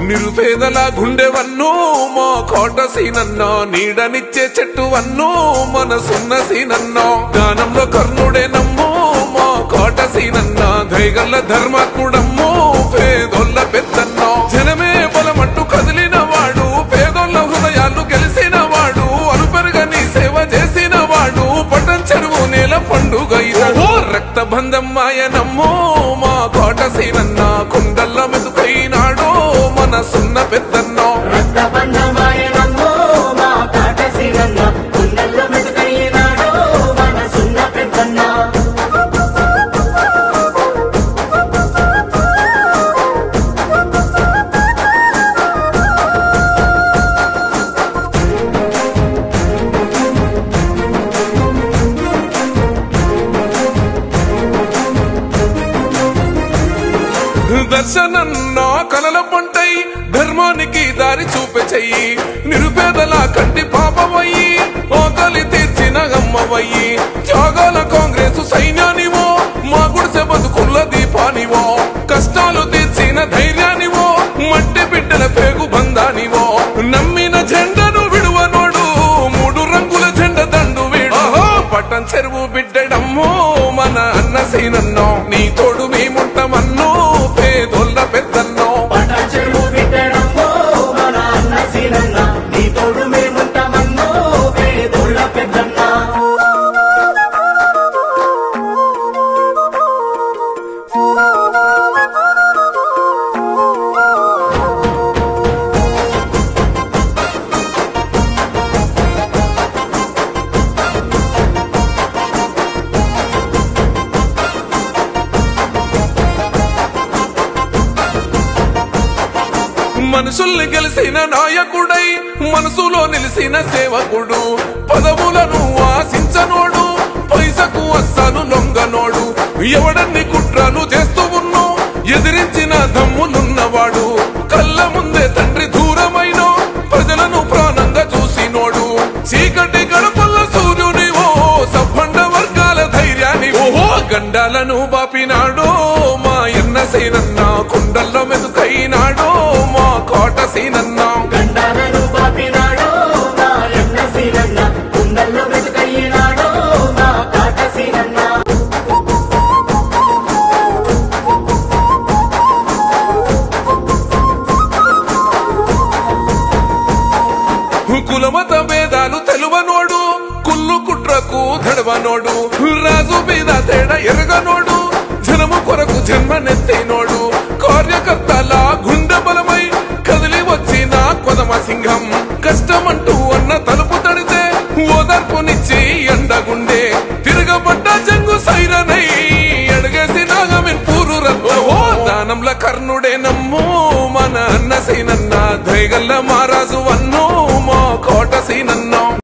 నిరుపేదల గుండెవన్ను మా కోట సీనన్నో నీడనిచ్చే చెట్టు వన్ను మనసున్న సీనన్నో దానంలో కర్ణుడే నమ్ము మా కోట సీనన్న దైగల్ల ధర్మాత్ముడమ్ము పేదోళ్ళ పెద్దన్నో జనమే బలమంటూ కదిలిన వాడు పేదోళ్ళ హృదయాలు గెలిసిన వాడు అలుపెరుగని సేవ చేసిన వాడు పట్టం చెరువు నేల పండుగ రక్త బంధం మాయనమ్ము మా కోట సీనన్న కుండల్ల మెతుకైనాడు మనసున్న పెద్దన్నో దర్శనన్నో కలల పంటై ధర్మానికి దారి చూపే చెయ్యి నిరుపేదల కంటి పాపమయ్యి ఓతలి తీర్చిన అమ్మవయ్యి త్యాగాల కాంగ్రెస్ సైన్యానివో మా గుడిసె బతుకుల్ల దీపానివో కష్టాలు తీర్చిన ధైర్యానివో మట్టి బిడ్డల పేగు బంధానివో నమ్మిన జెండను విడువనోడు మూడు రంగుల జెండ దండు వీడు పట్టం చెరువు బిడ్డడమ్మో మన అన్న సీనన్నో నీ తోడు మేముంటామన్నో పేదోళ్ళ పెద్దన్నో మనుషుల్ని గెలిసిన నాయకుడై మనసులో నిలిసిన సేవకుడు పదవులను ఆశించనోడు పైసకు అస్సలు లొంగనోడు ఎవడన్ని కుట్రలు చేస్తూ ఉన్నో ఎదిరించిన దమ్ములున్నవాడు కళ్ళ ముందే తండ్రి దూరమైన ప్రజలను ప్రాణంగా చూసినోడు చీకటి గడపల్ల సూర్యునివో సబ్బండ వర్గాల ధైర్యాన్ని ఓహో గండాలను బాపినాడో మా ఎన్న సీనన్న కుండల్లో మెతుకైనాడో మా కోట సీనన్న కులమత భేదాలు తెలువనోడు కుళ్ళు కుట్రకు దడవనోడు రాజు మీద తేడ ఎరగనోడు జనము కొరకు జన్మనెత్తినోడు కార్యకర్తల గుండె బలమై కదిలి వచ్చిన కొదమ సింహం కష్టమంటూ అన్న తలుపు తడితే ఓదార్పునిచ్చి ఎండగుండే తిరగబడ్డ జంగు సైరనై అడిగేసి నాగమిన్ పూరు దానంల కర్ణుడే నమ్ము మన అన్న సీనన్న దైగల్ల మారాజు